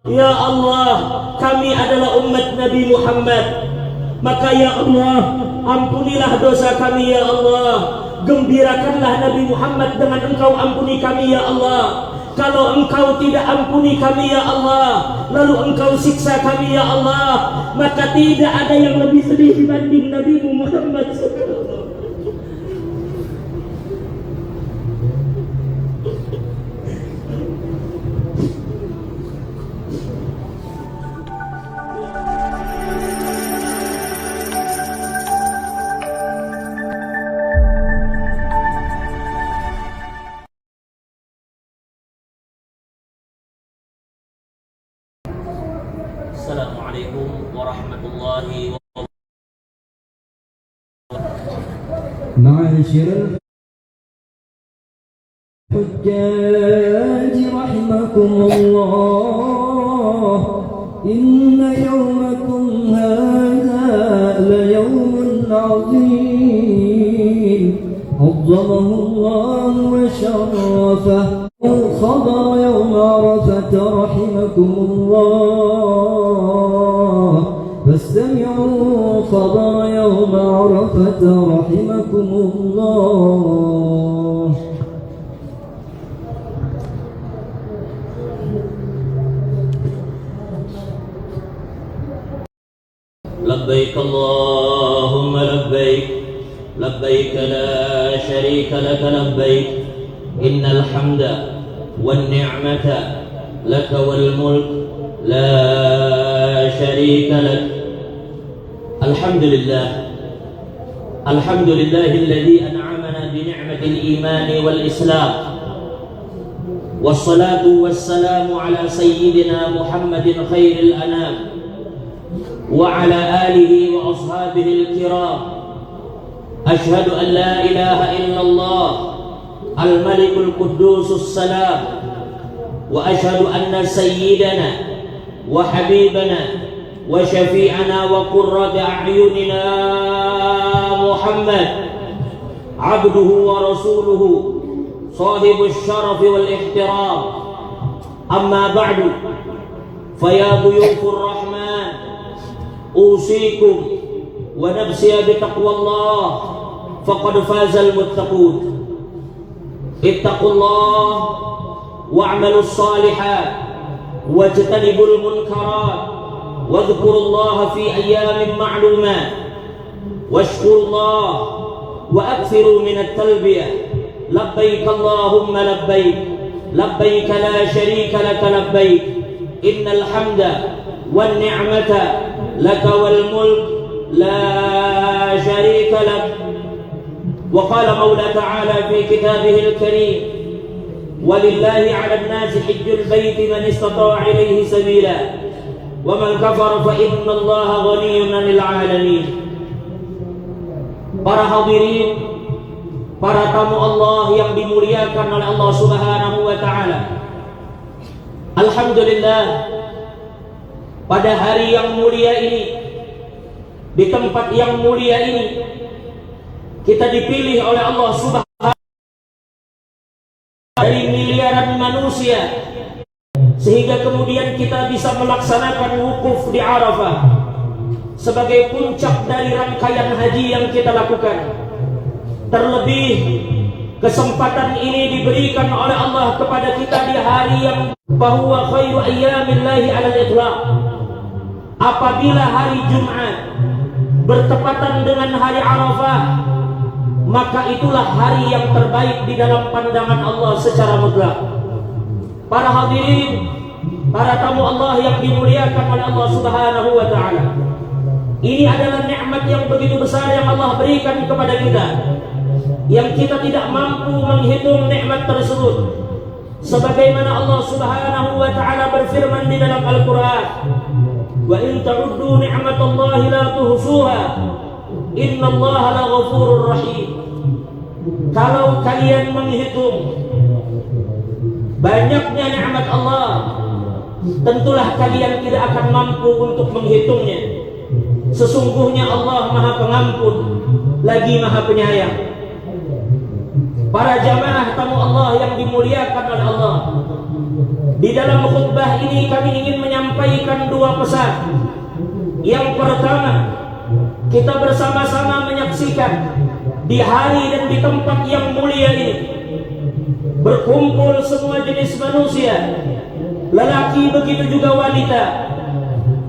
Ya Allah, kami adalah umat Nabi Muhammad. Maka ya Allah, ampunilah dosa kami ya Allah. Gembirakanlah Nabi Muhammad dengan Engkau ampuni kami ya Allah. Kalau Engkau tidak ampuni kami ya Allah, lalu Engkau siksa kami ya Allah, maka tidak ada yang lebih sedih dibanding Nabi Muhammad SAW. Assalamualaikum warahmatullahi wabarakatuh. معاشر الحجاج رحمكم الله، إن يومكم هذا ليوم عظيم عظمه الله وشرفه. خبر يوم عرفة رحمكم الله، فاستمعوا خبر يوم عرفة رحمكم الله. لبيك اللهم لبيك، لبيك لا شريك لك لبيك، إن الحمد والنعمة لك والملك لا شريك لك. الحمد لله، الحمد لله الذي أنعمنا بنعمة الإيمان والإسلام، والصلاة والسلام على سيدنا محمد خير الأنام وعلى آله وأصحابه الكرام. أشهد أن لا إله إلا الله الملك القدوس السلام، وأشهد أن سيدنا وحبيبنا وشفيعنا وقرة أعيننا محمد عبده ورسوله صاحب الشرف والاحترام. أما بعد، فيا ضيوف الرحمن، أوصيكم ونفسي بتقوى الله، فقد فاز المتقون. اتقوا الله واعملوا الصالحات واجتنبوا المنكرات، واذكروا الله في أيام معلومات، واشكروا الله وأكثروا من التلبية. لبيك اللهم لبيك، لبيك لا شريك لك لبيك، إن الحمد والنعمة لك والملك لا شريك لك. وقال مولى تعالى في كتابه الكريم: ولله على الناس حج البيت من استطاع إليه سبيلا ومن كفر فإن الله غني عن العالمين. Para hadirin, para tamu Allah yang dimuliakan oleh Allah Subhanahu wa taala. Alhamdulillah, pada hari yang mulia ini, di tempat yang mulia ini, kita dipilih oleh Allah Subhanahu dari miliaran manusia, sehingga kemudian kita bisa melaksanakan wukuf di Arafah sebagai puncak dari rangkaian haji yang kita lakukan. Terlebih, kesempatan ini diberikan oleh Allah kepada kita di hari yang bahwa khairu ayyamillahi alal itlaq. Apabila hari Jumat bertepatan dengan hari Arafah, maka itulah hari yang terbaik di dalam pandangan Allah secara mutlak. Para hadirin, para tamu Allah yang dimuliakan oleh Allah Subhanahu wa taala, ini adalah nikmat yang begitu besar yang Allah berikan kepada kita, yang kita tidak mampu menghitung nikmat tersebut. Sebagaimana Allah Subhanahu wa taala berfirman di dalam Al-Qur'an, "Wa in ta'uddu ni'matallahi la tuhsuha, innallaha laghafurur rahim." Kalau kalian menghitung banyaknya nikmat Allah, tentulah kalian tidak akan mampu untuk menghitungnya. Sesungguhnya Allah Maha Pengampun lagi Maha Penyayang. Para jamaah tamu Allah yang dimuliakan oleh Allah, Di dalam khutbah ini kami ingin menyampaikan dua pesan. Yang pertama, kita bersama-sama menyaksikan di hari dan di tempat yang mulia ini berkumpul semua jenis manusia, lelaki begitu juga wanita,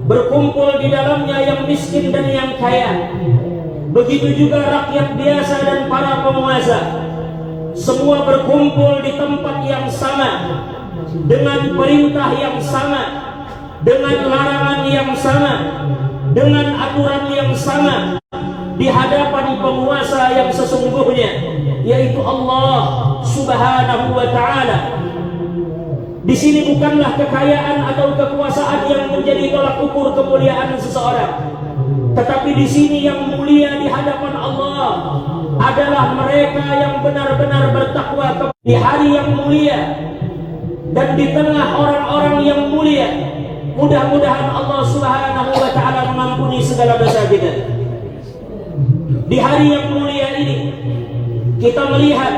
berkumpul di dalamnya yang miskin dan yang kaya, begitu juga rakyat biasa dan para penguasa. Semua berkumpul di tempat yang sama, dengan perintah yang sama, dengan larangan yang sama, dengan aturan yang sama, di hadapan penguasa yang sesungguhnya, yaitu Allah Subhanahu wa Ta'ala. Di sini bukanlah kekayaan atau kekuasaan yang menjadi tolak ukur kemuliaan seseorang, tetapi di sini yang mulia di hadapan Allah adalah mereka yang benar-benar bertakwa di hari yang mulia dan di tengah orang-orang yang mulia. Mudah-mudahan Allah Subhanahu wa Ta'ala mengampuni segala dosa kita. Di hari yang mulia ini kita melihat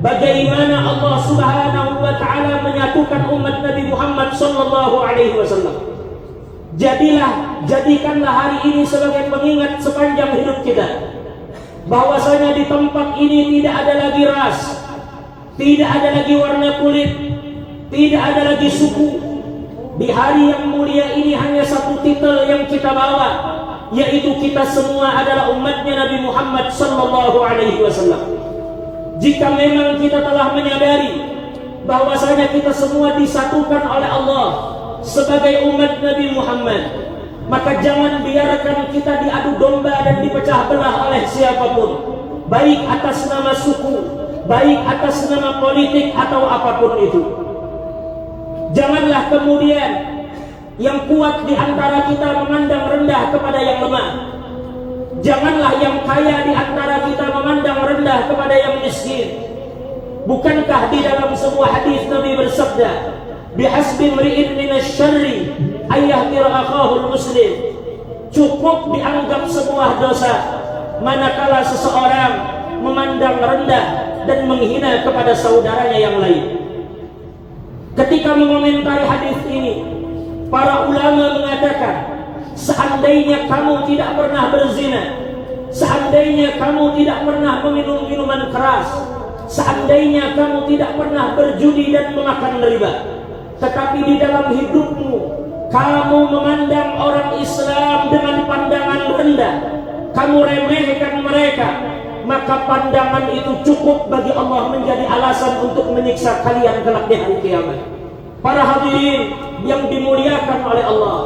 bagaimana Allah Subhanahu wa Ta'ala menyatukan umat Nabi Muhammad sallallahu alaihi wasallam. Jadikanlah hari ini sebagai pengingat sepanjang hidup kita, bahwasanya di tempat ini tidak ada lagi ras, tidak ada lagi warna kulit, tidak ada lagi suku. Di hari yang mulia ini hanya satu titel yang kita bawa, yaitu kita semua adalah umatnya Nabi Muhammad sallallahu alaihi wasallam. Jika memang kita telah menyadari bahwasanya kita semua disatukan oleh Allah sebagai umat Nabi Muhammad, maka jangan biarkan kita diadu domba dan dipecah belah oleh siapapun, baik atas nama suku, baik atas nama politik atau apapun itu. Janganlah kemudian yang kuat di antara kita memandang rendah kepada yang lemah. Janganlah yang kaya di antara kita memandang rendah kepada yang miskin. Bukankah di dalam sebuah hadis Nabi bersabda, "Bihasbi mri'in minasyarri ayyahqira akhahul muslim." Cukup dianggap sebuah dosa manakala seseorang memandang rendah dan menghina kepada saudaranya yang lain. Ketika mengomentari hadis ini, para ulama mengatakan, seandainya kamu tidak pernah berzina, seandainya kamu tidak pernah meminum minuman keras, seandainya kamu tidak pernah berjudi dan memakan riba, tetapi di dalam hidupmu kamu memandang orang Islam dengan pandangan rendah, kamu remehkan mereka, maka pandangan itu cukup bagi Allah menjadi alasan untuk menyiksa kalian kelak di hari kiamat. Para hadirin yang dimuliakan oleh Allah,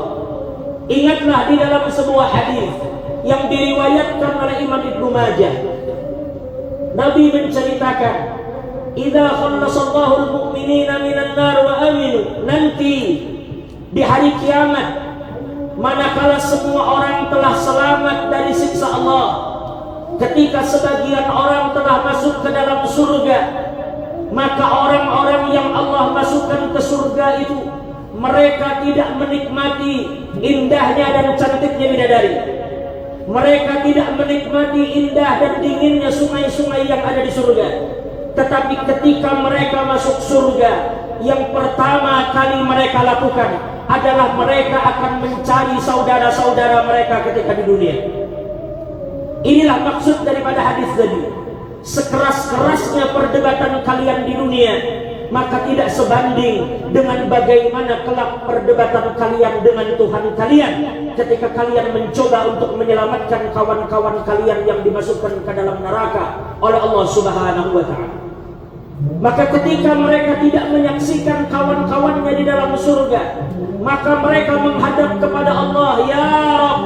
ingatlah di dalam sebuah hadis yang diriwayatkan oleh Imam Ibnu Majah, Nabi menceritakan, "Idza khallasallahu al-mu'minina minan nar wa aminu." Nanti di hari kiamat, manakala semua orang telah selamat dari siksa Allah, ketika sebagian orang telah masuk ke dalam surga, maka orang-orang yang Allah masukkan ke surga itu, mereka tidak menikmati indahnya dan cantiknya bidadari. Mereka tidak menikmati indah dan dinginnya sungai-sungai yang ada di surga. Tetapi ketika mereka masuk surga, yang pertama kali mereka lakukan adalah mereka akan mencari saudara-saudara mereka ketika di dunia. Inilah maksud daripada hadis tadi. Sekeras-kerasnya perdebatan kalian di dunia, maka tidak sebanding dengan bagaimana kelak perdebatan kalian dengan Tuhan kalian ketika kalian mencoba untuk menyelamatkan kawan-kawan kalian yang dimasukkan ke dalam neraka oleh Allah Subhanahu wa Ta'ala. Maka ketika mereka tidak menyaksikan kawan-kawannya di dalam surga, maka mereka menghadap kepada Allah, "Ya Rabb,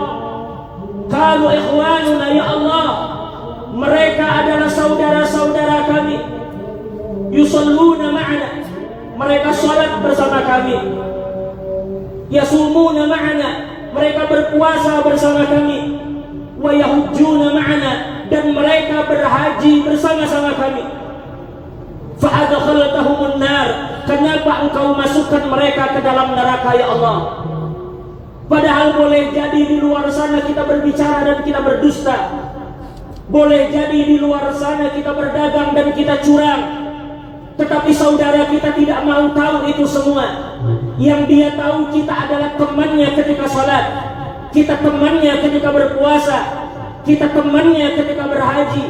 qalu ikhwanuna, ya Allah, mereka adalah saudara-saudara kami. Yusalluna ma'ana, mereka salat bersama kami. Yasumuna ma'ana, mereka berpuasa bersama kami. Wa yahujjuna ma'ana, dan mereka berhaji bersama-sama kami. Fa'adkhaltahumun nar, kenapa engkau masukkan mereka ke dalam neraka ya Allah? Padahal boleh jadi di luar sana kita berbicara dan kita berdusta, boleh jadi di luar sana kita berdagang dan kita curang, Tetapi saudara kita tidak mau tahu itu semua. Yang dia tahu kita adalah temannya ketika salat, kita temannya ketika berpuasa, kita temannya ketika berhaji.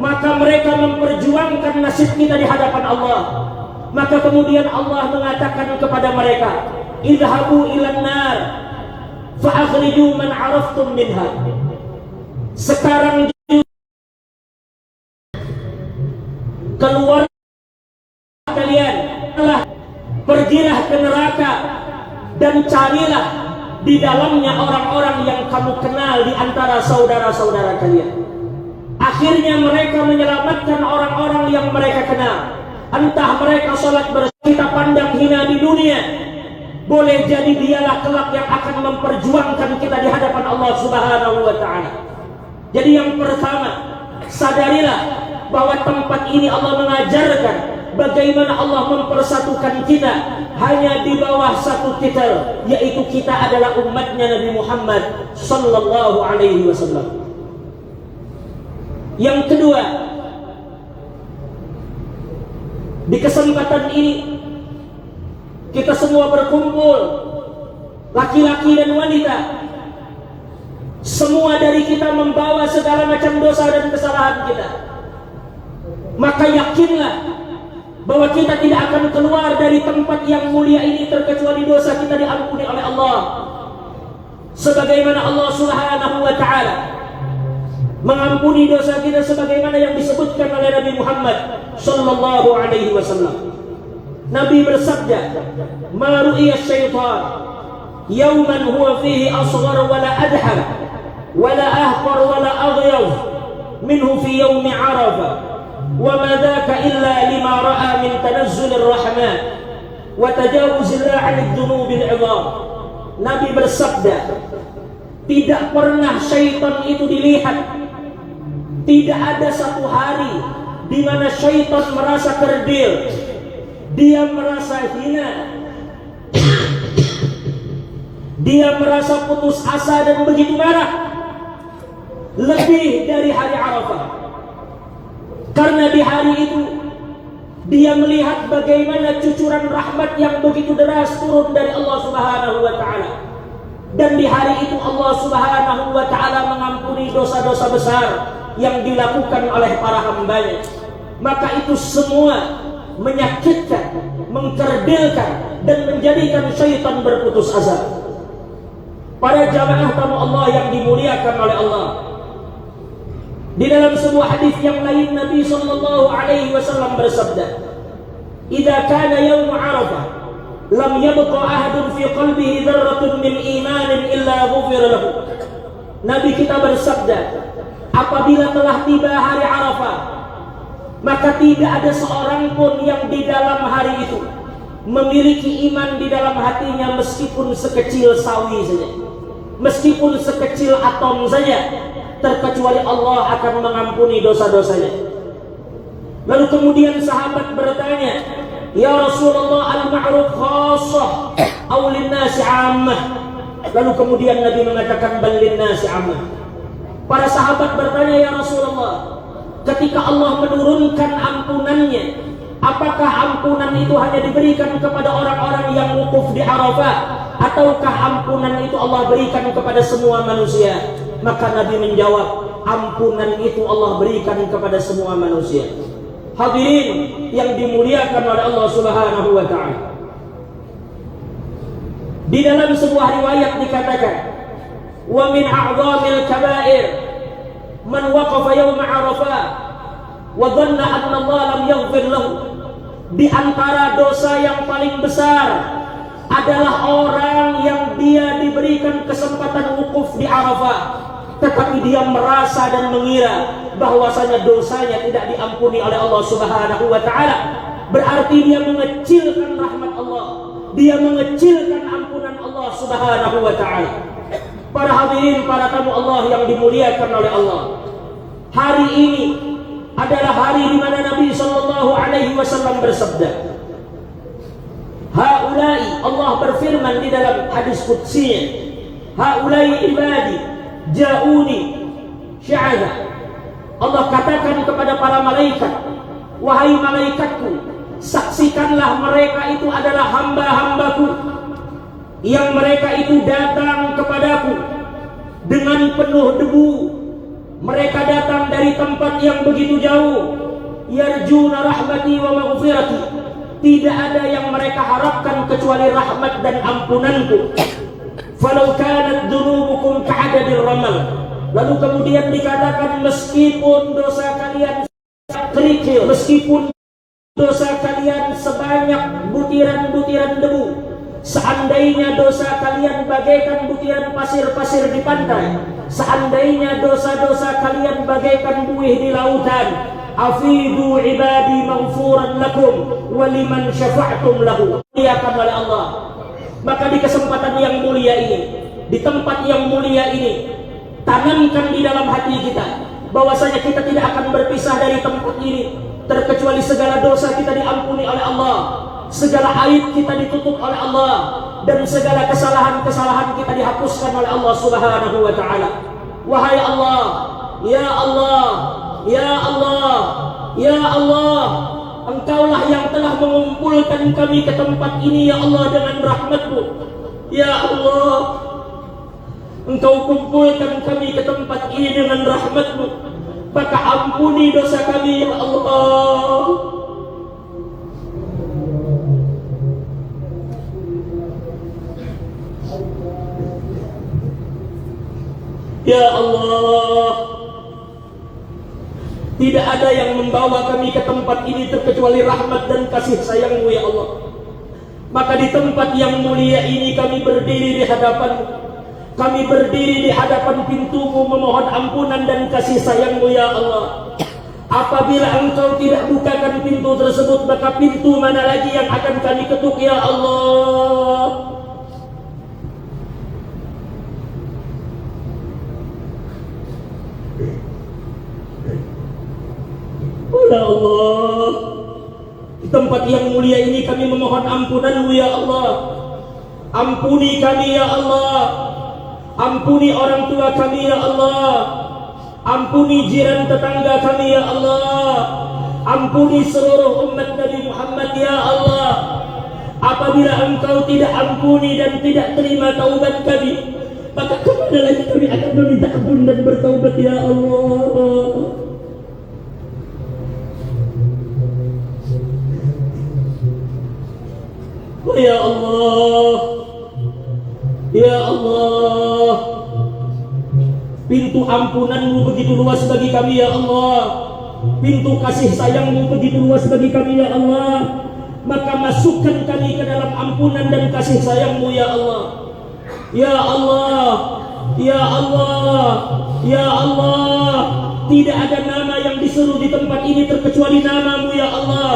Maka mereka memperjuangkan nasib kita di hadapan Allah. Maka kemudian Allah mengatakan kepada mereka, idhabu ilan nar fa'akhriju man araftum minha. Sekarang keluar kalian, pergilah ke neraka dan carilah di dalamnya orang-orang yang kamu kenal di antara saudara-saudara kalian. Akhirnya mereka menyelamatkan orang-orang yang mereka kenal. Entah mereka sholat kita pandang hina di dunia, boleh jadi dialah kelak yang akan memperjuangkan kita di hadapan Allah Subhanahu wa ta'ala. Jadi yang pertama, sadarilah bahwa tempat ini Allah mengajarkan bagaimana Allah mempersatukan kita hanya di bawah satu titel, yaitu kita adalah umatnya Nabi Muhammad sallallahu alaihi wasallam. Yang kedua, di kesempatan ini kita semua berkumpul, laki-laki dan wanita. Semua dari kita membawa segala macam dosa dan kesalahan kita. Maka yakinlah bahwa kita tidak akan keluar dari tempat yang mulia ini terkecuali dosa kita diampuni oleh Allah. Sebagaimana Allah Subhanahu wa ta'ala mengampuni dosa kita sebagaimana yang disebutkan oleh Nabi Muhammad sallallahu alaihi wasallam. Nabi bersabda, "Ma ru'iya syaitan yawman huwa fihi asghar wa la adhar wa la ahqar wa la aghyaz minhu fi yawm Arafah wa ma dhaka illa lima ra'a min tanazzul ar-rahman wa tajawuz Allah 'anil dhunubil 'idham." Nabi bersabda, tidak pernah syaitan itu dilihat. Tidak ada satu hari di mana syaitan merasa kerdil, dia merasa hina, dia merasa putus asa dan begitu marah lebih dari hari Arafah. Karena di hari itu dia melihat bagaimana cucuran rahmat yang begitu deras turun dari Allah Subhanahu wa ta'ala. Dan di hari itu Allah Subhanahu wa ta'ala mengampuni dosa-dosa besar yang dilakukan oleh para hambanya. Maka itu semua menyakitkan, mengkerdilkan, dan menjadikan syaitan berputus asa. Para jamaah tamu Allah yang dimuliakan oleh Allah, di dalam sebuah hadis yang lain Nabi sallallahu alaihi wasallam bersabda, "Idza kana yaum Arafah, lam yabqa ahadun fi qalbihi dzarratun min imanin illa ghufira lahu." Nabi kita bersabda, apabila telah tiba hari Arafah, maka tidak ada seorang pun yang di dalam hari itu memiliki iman di dalam hatinya meskipun sekecil sawi saja, meskipun sekecil atom saja, terkecuali Allah akan mengampuni dosa-dosanya. Lalu kemudian sahabat bertanya, "Ya Rasulullah, al-ma'ruf khassah aw lin-nasi 'ammah?" Lalu kemudian Nabi mengatakan, "Bal lin-nasi 'ammah." Para sahabat bertanya, "Ya Rasulullah, ketika Allah menurunkan ampunannya, apakah ampunan itu hanya diberikan kepada orang-orang yang wukuf di Arafah, ataukah ampunan itu Allah berikan kepada semua manusia?" Maka Nabi menjawab, ampunan itu Allah berikan kepada semua manusia. Hadirin yang dimuliakan oleh Allah Subhanahu wa ta'ala, di dalam sebuah riwayat dikatakan, "Wa min a'dhamil kaba'ir man waqafa yawm Arafah wa dhanna anna Allah lam yaghfir lahu." Di antara dosa yang paling besar adalah orang yang dia diberikan kesempatan wukuf di Arafah, tetapi dia merasa dan mengira bahwasanya dosanya tidak diampuni oleh Allah Subhanahu wa ta'ala. Berarti dia mengecilkan rahmat Allah, dia mengecilkan ampunan Allah Subhanahu wa ta'ala. Para hadirin, para tamu Allah yang dimuliakan oleh Allah, hari ini adalah hari di mana Nabi sallallahu alaihi wasallam bersabda, "Haulai," Allah berfirman di dalam hadis qudsinya, "Haulai ibadi ja'uni sya'adha." Allah katakan kepada para malaikat, "Wahai malaikatku, saksikanlah mereka itu adalah hamba-hambaku yang mereka itu datang kepadaku dengan penuh debu. Mereka datang dari tempat yang begitu jauh. Yarjuna rahmati wa maghfirati. Tidak ada yang mereka harapkan kecuali rahmat dan ampunanku. Falau kanat dhunubukum ka'adadir ramal. Lalu kemudian dikatakan, meskipun dosa kalian kerikil, meskipun dosa kalian sebanyak butiran-butiran debu, seandainya dosa kalian bagaikan butiran pasir-pasir di pantai, seandainya dosa-dosa kalian bagaikan buih di lautan, afidu ibadi maghfuran lakum waliman syafa'tum lahu. Diakan oleh Allah. Maka di kesempatan yang mulia ini, di tempat yang mulia ini, tanamkan di dalam hati kita bahwasanya kita tidak akan berpisah dari tempat ini terkecuali segala dosa kita diampuni oleh Allah, segala aib kita ditutup oleh Allah, dan segala kesalahan-kesalahan kita dihapuskan oleh Allah Subhanahu wa taala. Wahai Allah, ya Allah, ya Allah, ya Allah, Engkaulah yang telah mengumpulkan kami ke tempat ini ya Allah dengan rahmat-Mu. Ya Allah, Engkau kumpulkan kami ke tempat ini dengan rahmat-Mu, maka ampuni dosa kami ya Allah. Ya Allah, tidak ada yang membawa kami ke tempat ini terkecuali rahmat dan kasih sayang-Mu ya Allah. Maka di tempat yang mulia ini kami berdiri di hadapan-Mu, kami berdiri di hadapan pintu-Mu memohon ampunan dan kasih sayang-Mu ya Allah. Apabila Engkau tidak bukakan pintu tersebut, maka pintu mana lagi yang akan kami ketuk ya Allah. Ya Allah, di tempat yang mulia ini kami memohon ampunan-Mu ya Allah. Ampuni kami ya Allah. Ampuni orang tua kami ya Allah. Ampuni jiran tetangga kami ya Allah. Ampuni seluruh umat Nabi Muhammad ya Allah. Apabila Engkau tidak ampuni dan tidak terima taubat kami, maka kemana lagi kami akan meminta ampun dan bertaubat ya Allah. Ya Allah, ya Allah, pintu ampunan-Mu begitu luas bagi kami ya Allah, pintu kasih sayang-Mu begitu luas bagi kami ya Allah. Maka masukkan kami ke dalam ampunan dan kasih sayang-Mu ya Allah. Ya Allah, ya Allah, ya Allah, tidak ada nama yang disuruh di tempat ini terkecuali nama-Mu ya Allah.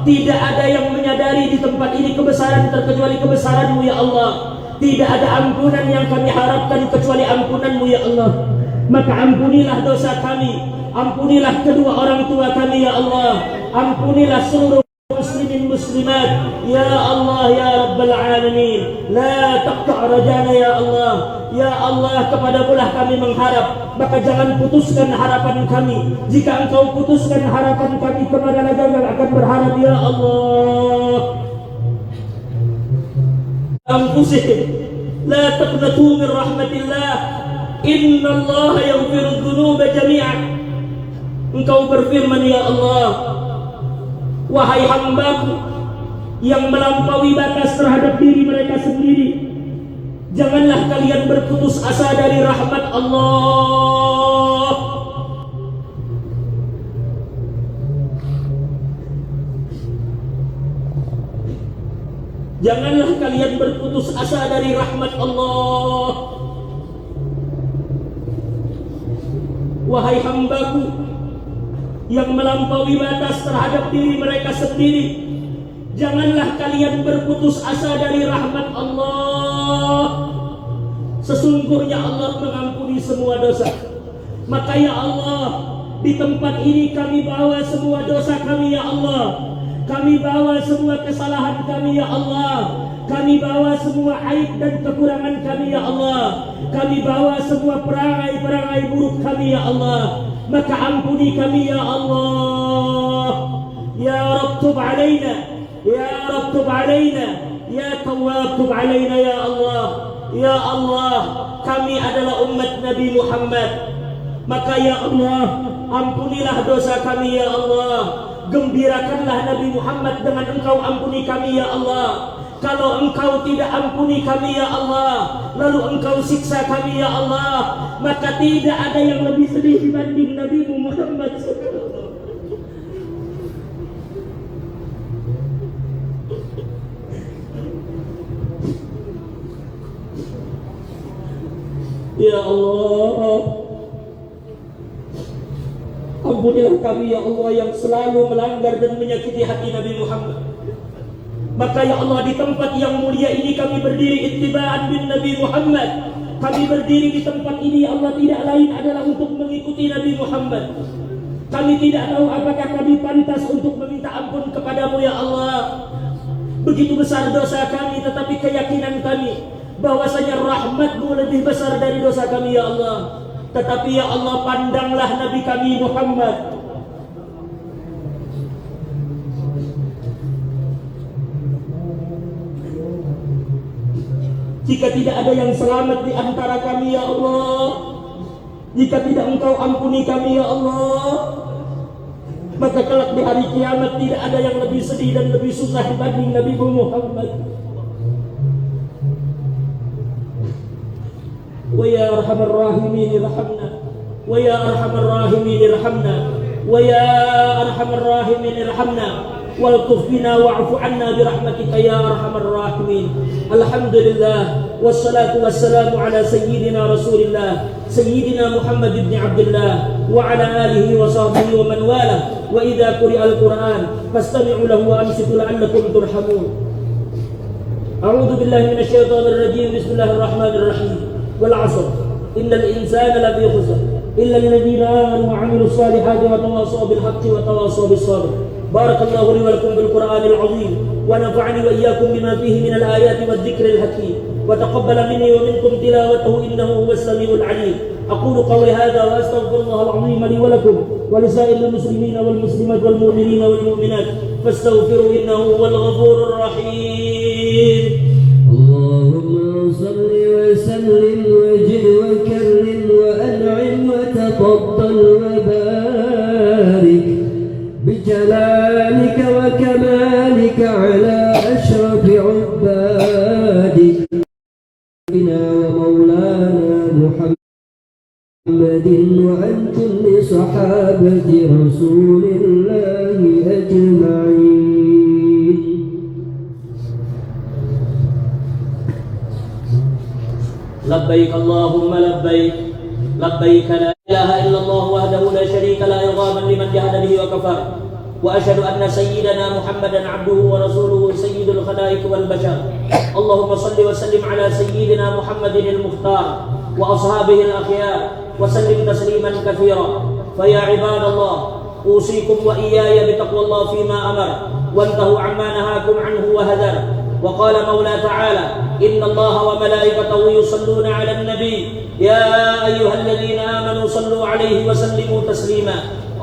Tidak ada yang menyadari di tempat ini kebesaran terkecuali kebesaran-Mu ya Allah. Tidak ada ampunan yang kami harapkan kecuali ampunan-Mu ya Allah. Maka ampunilah dosa kami, ampunilah kedua orang tua kami ya Allah, ampunilah seluruh muslimin muslimat ya Allah ya Rabbal Alamin. La taqta' rajana ya Allah. Ya Allah, kepada-Mu-lah kami mengharap, maka jangan putuskan harapan kami. Jika Engkau putuskan harapan kami, kemana lagi yang akan berharap ya Allah. Anfusihim la taqnatu min rahmatillah, inna Allah yaghfiru dhunuba jami'an. Engkau berfirman ya Allah, wahai hamba-Ku yang melampaui batas terhadap diri mereka sendiri, janganlah kalian berputus asa dari rahmat Allah. Janganlah kalian berputus asa dari rahmat Allah. Wahai hamba-Ku yang melampaui batas terhadap diri mereka sendiri, janganlah kalian berputus asa dari rahmat Allah. Sesungguhnya Allah mengampuni semua dosa. Maka ya Allah, di tempat ini kami bawa semua dosa kami ya Allah. Kami bawa semua kesalahan kami ya Allah. Kami bawa semua aib dan kekurangan kami ya Allah. Kami bawa semua perangai-perangai buruk kami ya Allah. Maka ampuni kami ya Allah. Ya Rabb tub alaina, Ya Rabb tub alaina, Ya Tawwab tub alaina ya Allah. Ya Allah, kami adalah umat Nabi Muhammad. Maka ya Allah, ampunilah dosa kami ya Allah. Gembirakanlah Nabi Muhammad dengan Engkau ampuni kami ya Allah. Kalau Engkau tidak ampuni kami ya Allah, lalu Engkau siksa kami ya Allah, maka tidak ada yang lebih sedih dibanding Nabi Muhammad. Ya Allah, ampunilah kami ya Allah yang selalu melanggar dan menyakiti hati Nabi Muhammad. Maka ya Allah, di tempat yang mulia ini kami berdiri ittiba'an bin Nabi Muhammad. Kami berdiri di tempat ini ya Allah tidak lain adalah untuk mengikuti Nabi Muhammad. Kami tidak tahu apakah kami pantas untuk meminta ampun kepadamu ya Allah. Begitu besar dosa kami, tetapi keyakinan kami bahwasanya rahmat-Mu lebih besar dari dosa kami ya Allah. Tetapi ya Allah, pandanglah Nabi kami Muhammad. Jika tidak ada yang selamat di antara kami ya Allah, jika tidak Engkau ampuni kami ya Allah, maka kelak di hari kiamat tidak ada yang lebih sedih dan lebih susah dibanding Nabi Muhammad. Wa ya arhamar rahimin irhamna, wa ya arhamar rahimin irhamna, wa ya arhamar rahimin irhamna, waltuf bina wa'fu anna birahmatika ya arhamar rahimin. Alhamdulillah wassalatu wassalamu ala sayyidina Rasulillah sayyidina Muhammad ibn Abdullah wa ala alihi wa sahbihi wa man wala. Wa idza quri'al Qur'an fastami'u lahu wa ansitu la'allakum turhamun. A'udzu billahi minasy syaithanir rajim. Bismillahirrahmanir rahim. Wal 'ashr innal insana lafi khusr illa alladziina aamanu wa 'amilus salihati wa tawassaw bil haqqi wa tawassaw bis sabr. Barakallahu li wa lakum bil Qur'anil 'azim wa nafa'ani wa iyyakum bima fihi minal ayati wadh-dhikril hakim wa taqabbala minni wa minkum tilawatahu innahu huwas samiul 'alim. Aqulu qawli hadha wa astaghfirullahal 'azim li wa lakum wa li sa'iril muslimina wal muslimat wal mu'minina wal mu'minat fastaghfiru innahu huwal ghafurur rahim. اللهم صل وسلم وزد وكرم وأنعم وتفضل وبارك بجلالك وكمالك على أشرف عبادك ومولانا محمد وعن كل صحابة رسول الله أجمعين. لبيك اللهم لبيك لبيك لا إله إلا الله وحده لا شريك له إرغاما لمن جحد به وكفر وأشهد أن سيدنا محمدا عبده ورسوله سيد الخلائق والبشر. اللهم صل وسلم على سيدنا محمد المختار وأصحابه الأخيار وسلم تسليما كثيرا. فيا عباد الله، أوصيكم وإياي بتقوى الله فيما أمر وانتهوا عما نهاكم عنه وهدر. وقال مولى تعالى: إن الله وملائكته يصلون على النبي يا أيها الذين آمنوا صلوا عليه وسلموا تسليما.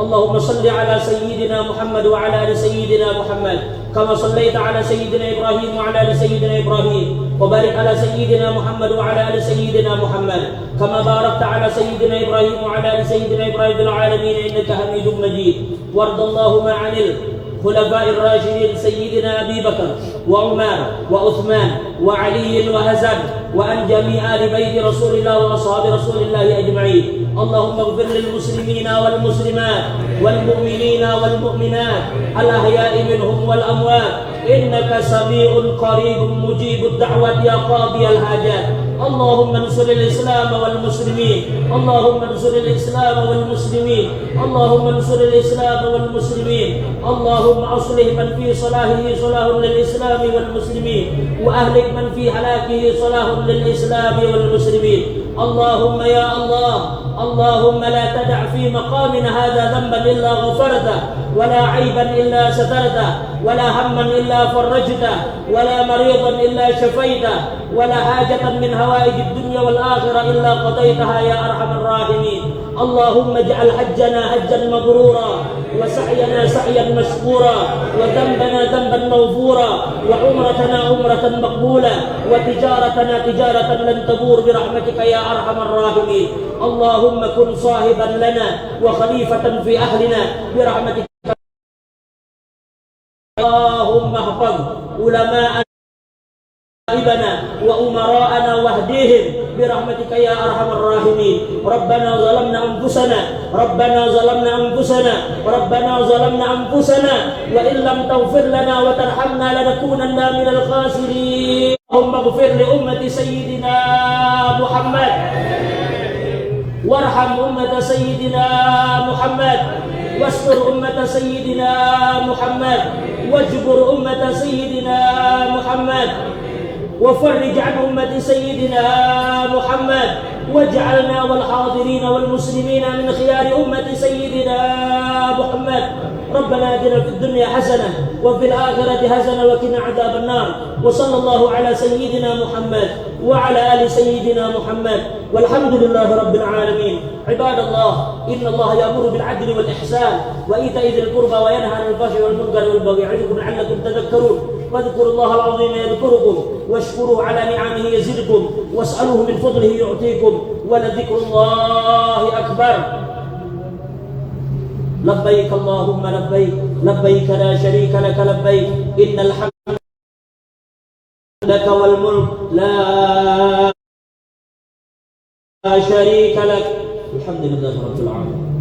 اللهم صل على سيدنا محمد وعلى آل سيدنا محمد كما صليت على سيدنا إبراهيم وعلى آل سيدنا إبراهيم، وبارك على سيدنا محمد وعلى آل سيدنا محمد كما باركت على سيدنا إبراهيم وعلى آل سيدنا إبراهيم في العالمين إنك حميد مجيد. وارض اللهم عن الخلفاء الراشدين سيدنا أبي بكر وعمر وعثمان وعلي وحسن وعن جميع آل بيت رسول الله وأصحاب رسول الله أجمعين. اللهم اغفر للمسلمين والمسلمات والمؤمنين والمؤمنات الأحياء منهم والأموات إنك سميع قريب مجيب الدعوات يا قاضي الحاجات. اللهم انصر الإسلام والمسلمين، اللهم انصر الإسلام والمسلمين، اللهم انصر الإسلام والمسلمين. اللهم أصلح من في صلاحه صلاح للإسلام والمسلمين، وأهلك من في هلاكه صلاح للإسلام والمسلمين. اللهم يا الله، اللهم لا تدع في مقامنا هذا ذنبا إلا غفرته، ولا عيبا إلا سترته، ولا هما إلا فرجته، ولا مريضا إلا شفيته، ولا حاجة من هوائج الدنيا والآخرة إلا قضيتها يا أرحم الراحمين. اللهم اجعل حجنا حجا مبرورا وسعينا سعيا مشكورا وذنبنا ذنبا مغفورا وعمرتنا عمرة مقبولة وتجارتنا تجارة لن تبور برحمتك يا أرحم الراحمين. اللهم كن صاحبا لنا وخليفة في أهلنا برحمتك. اللهم احفظ علماءنا وأمراءنا واهديهم برحمتك يا أرحم الراحمين. ربنا ظلمنا أنفسنا وإن لم تغفر لنا وترحمنا لنكونن من الخاسرين. اللهم اغفر لأمة سيدنا محمد وارحم أمة سيدنا محمد واستر أمة سيدنا محمد واجبر أمة سيدنا محمد وفرج عن أمة سيدنا محمد واجعلنا والحاضرين والمسلمين من خيار أمة سيدنا محمد. ربنا آتنا في الدنيا حسنة وفي الآخرة حسنة وقنا عذاب النار. وصلى الله على سيدنا محمد وعلى آل سيدنا محمد والحمد لله رب العالمين. عباد الله، إن الله يأمر بالعدل والإحسان وإيتاء ذي القربى وينهى عن الفحش والمنكر والبغي يعظكم لعلكم تذكرون. واذكروا الله العظيم يذكركم واشكروه على نعمه يزدكم واسألوه من فضله يعطيكم ولذكر الله أكبر. لبيك اللهم لبيك لبيك لا شريك لك لبيك إن الحمد لك والملك لا شريك لك. الحمد لله رب العالمين.